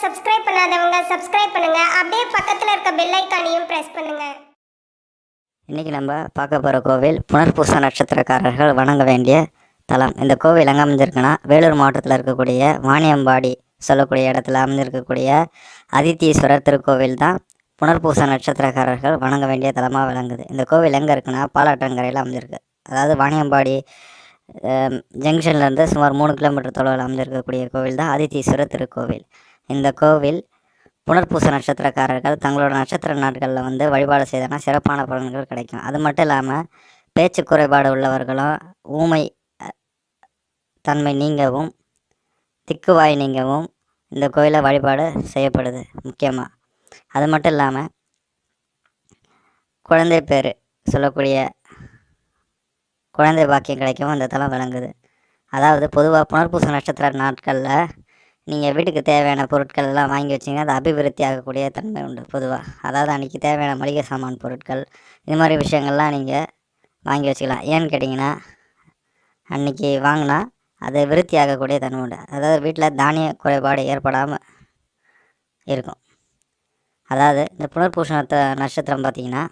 Subscribe பண்ணாதவங்க subscribe பண்ணுங்க. அப்படியே பக்கத்துல இருக்க பெல் ஐகானையும் பிரஸ் பண்ணுங்க. இன்னைக்கு நம்ம பார்க்க போகிற கோவில் புனர்பூச நட்சத்திரக்காரர்கள் வணங்க வேண்டிய தலம். இந்த கோவில் எங்கே அமைஞ்சிருக்குன்னா வேலூர் மாவட்டத்தில் இருக்கக்கூடிய வாணியம்பாடி சொல்லக்கூடிய இடத்துல அமைஞ்சிருக்கக்கூடிய அதித்தீஸ்வரர் திருக்கோவில் தான் புனர்பூச நட்சத்திரக்காரர்கள் வணங்க வேண்டிய தலமாக விளங்குது. இந்த கோவில் எங்கே இருக்குன்னா பாலாற்றங்கரையில் அமைஞ்சிருக்கு. அதாவது வாணியம்பாடி ஜங்ஷன்லேருந்து சுமார் 3 கிலோமீட்டர் தொலைவில் அமைஞ்சிருக்கக்கூடிய கோவில் தான் அதித்தீஸ்வரர் திருக்கோவில். இந்த கோவில் புனர்பூச நட்சத்திரக்காரர்கள் தங்களோட நட்சத்திர நாட்களில் வழிபாடு செய்தனா சிறப்பான பலன்கள் கிடைக்கும். அது மட்டும் இல்லாமல் பேச்சு குறைபாடு உள்ளவர்களும் ஊமை தன்மை நீங்கவும் திக்குவாய் நீங்கவும் இந்த கோயிலை வழிபாடு செய்யப்படுது முக்கியமாக. அது மட்டும் இல்லாமல் குழந்தை பேர் சொல்லக்கூடிய குழந்தை பாக்கியம் கிடைக்கவும் இந்த தலம் விளங்குது. அதாவது பொதுவாக புனர்பூச நட்சத்திர நாட்களில் நீங்கள் வீட்டுக்கு தேவையான பொருட்கள் எல்லாம் வாங்கி வச்சிங்கன்னா அது அபிவிருத்தி ஆகக்கூடிய தன்மை உண்டு பொதுவாக. அதாவது அன்றைக்கி தேவையான மளிகை சாமான் பொருட்கள் இது மாதிரி விஷயங்கள்லாம் நீங்கள் வாங்கி வச்சுக்கலாம். ஏன்னு கேட்டிங்கன்னா அன்றைக்கி வாங்கினா அது விருத்தி ஆகக்கூடிய தன்மை உண்டு. அதாவது வீட்டில் தானிய குறைபாடு ஏற்படாமல் இருக்கும். அதாவது இந்த புனர்பூச நட்சத்திரம் பார்த்திங்கன்னா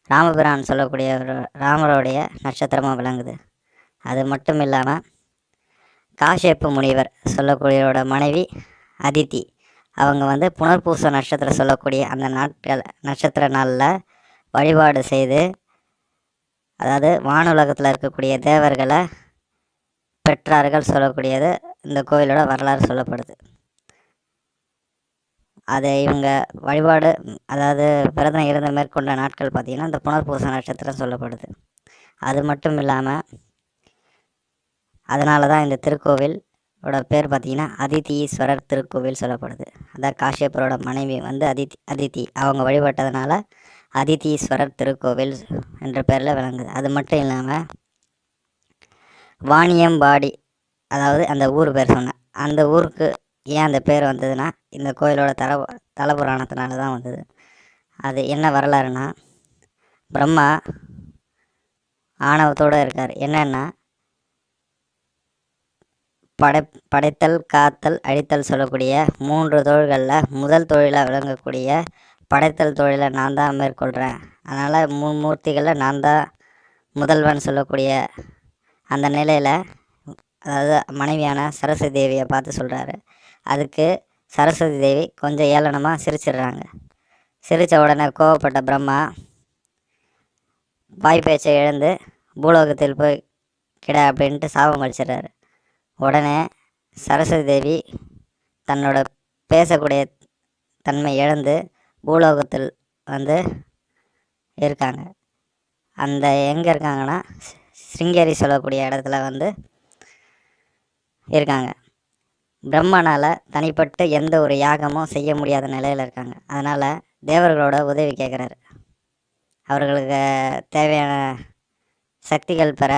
ராமபிரான் சொல்லக்கூடிய ஒரு ராமருடைய நட்சத்திரமாக விளங்குது. அது மட்டும் இல்லாமல் காஷ்யப்ப முனிவர் சொல்லக்கூடியவரோட மனைவி அதித்தி அவங்க புனர்பூச நட்சத்திரம் சொல்லக்கூடிய அந்த நட்சத்திர நாளில் வழிபாடு செய்து அதாவது வானுலகத்தில் இருக்கக்கூடிய தேவர்களை பெற்றார்கள் சொல்லக்கூடியது இந்த கோயிலோட வரலாறு சொல்லப்படுது. அதை இவங்க வழிபாடு அதாவது விரதம் இருந்து மேற்கொண்ட நாட்கள் பார்த்திங்கன்னா இந்த புனர்பூச நட்சத்திரம் சொல்லப்படுது. அது மட்டும் இல்லாமல் அதனால தான் இந்த திருக்கோவிலோட பேர் பார்த்திங்கன்னா அதித்தீஸ்வரர் திருக்கோவில் சொல்லப்படுது. அதான் காஷ்யப்பரோட மனைவி அதித்தி அவங்க வழிபட்டதுனால அதித்தீஸ்வரர் திருக்கோவில் என்ற பேரில் விளங்குது. அது மட்டும் இல்லாமல் வாணியம்பாடி அதாவது அந்த ஊர் பேர் சொன்னேன். அந்த ஊருக்கு ஏன் அந்த பேர் வந்ததுன்னா இந்த கோயிலோட தலபுராணத்தினால தான் வந்தது. அது என்ன வரலாறுனா பிரம்மா ஆணவத்தோடு இருக்கார். என்னென்னா படைத்தல் காத்தல் அழித்தல் சொல்லக்கூடிய 3 தொழில்களில் முதல் தொழிலாக விளங்கக்கூடிய படைத்தல் தொழிலை நான் தான் மேற்கொள்கிறேன். அதனால் 3 மூர்த்திகளில் நான் தான் முதல்வன் சொல்லக்கூடிய அந்த நிலையில் அதாவது மனைவியான சரஸ்வதி தேவியை பார்த்து சொல்கிறாரு. அதுக்கு சரஸ்வதி தேவி கொஞ்சம் ஏளனமாக சிரிச்சிடுறாங்க. சிரித்த உடனே கோவப்பட்ட பிரம்மா வாய் பேச்சை இழந்து பூலோகத்தில் போய் கிட அப்படின்ட்டு சாபம் அளிச்சிடுறாரு. உடனே சரஸ்வதி தேவி தன்னோட பேசக்கூடிய தன்மை இழந்து பூலோகத்தில் இருக்காங்க. அந்த எங்கே இருக்காங்கன்னா சிருங்கேரி சொல்லக்கூடிய இடத்துல இருக்காங்க. பிரம்மனால் தனிப்பட்டு எந்த ஒரு யாகமும் செய்ய முடியாத நிலையில் இருக்காங்க. அதனால் தேவர்களோட உதவி கேட்குறாரு. அவர்களுக்கு தேவையான சக்திகள் பெற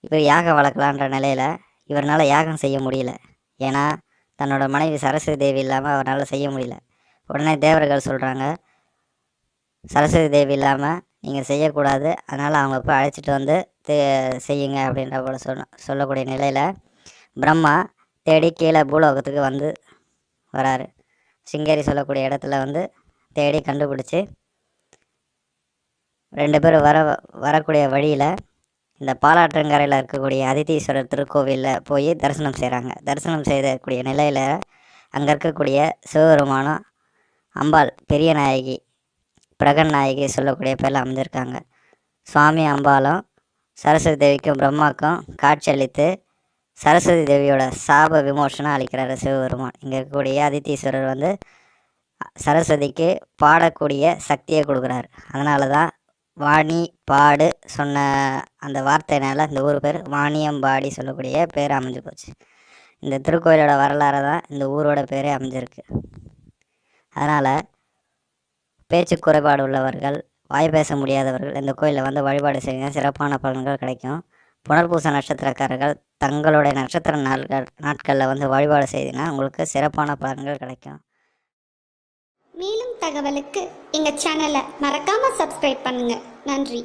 இவர் யாகம் வளர்க்கலான்ற நிலையில் இவரால் யாகம் செய்ய முடியல. ஏன்னா தன்னோட மனைவி சரஸ்வதி தேவி இல்லாமல் அவரால் செய்ய முடியல. உடனே தேவர்கள் சொல்கிறாங்க சரஸ்வதி தேவி இல்லாமல் நீங்கள் செய்யக்கூடாது, அதனால் அவங்க போய் அழைச்சிட்டு செய்யுங்க அப்படின்ற போல சொல்லக்கூடிய நிலையில் பிரம்மா தேடி கீழே பூலோகத்துக்கு வராரு. சிங்கேரி சொல்லக்கூடிய இடத்துல தேடி கண்டுபிடிச்சி 2 பேரும் வரக்கூடிய வழியில் இந்த பாலாற்றங்கரையில் இருக்கக்கூடிய அதித்தீஸ்வரர் திருக்கோவிலில் போய் தரிசனம் செய்கிறாங்க. தரிசனம் செய்யக்கூடிய நிலையில் அங்கே இருக்கக்கூடிய சிவபெருமானும் அம்பாள் பெரிய நாயகி பிரகன் நாயகி சொல்லக்கூடிய பேரில் அமைஞ்சிருக்காங்க. சுவாமி அம்பாலும் சரஸ்வதி தேவிக்கும் பிரம்மாக்கும் காட்சி அளித்து சரஸ்வதி தேவியோட சாப விமோசனம் அளிக்கிறார் சிவபெருமான். இங்கே இருக்கக்கூடிய அதித்தீஸ்வரர் சரஸ்வதிக்கு பாடக்கூடிய சக்தியை கொடுக்குறாரு. அதனால தான் வாணி பாடு சொன்ன அந்த வார்த்தையினால் இந்த ஊர் பேர் வாணியம்பாடி சொல்லக்கூடிய பேர் அமைஞ்சு போச்சு. இந்த திருக்கோயிலோட வரலாறு தான் இந்த ஊரோட பேரே அமைஞ்சிருக்கு. அதனால் பேச்சு குறைபாடு உள்ளவர்கள் வாய் பேச முடியாதவர்கள் இந்த கோயிலில் வழிபாடு செய்ய சிறப்பான பலன்கள் கிடைக்கும். புனர்பூச நட்சத்திரக்காரர்கள் தங்களுடைய நட்சத்திர நாட்களில் வழிபாடு செய்தீங்கன்னா உங்களுக்கு சிறப்பான பலன்கள் கிடைக்கும். மேலும் தகவலுக்கு எங்கள் சேனலை மறக்காமல் சப்ஸ்கிரைப் பண்ணுங்கள். நன்றி.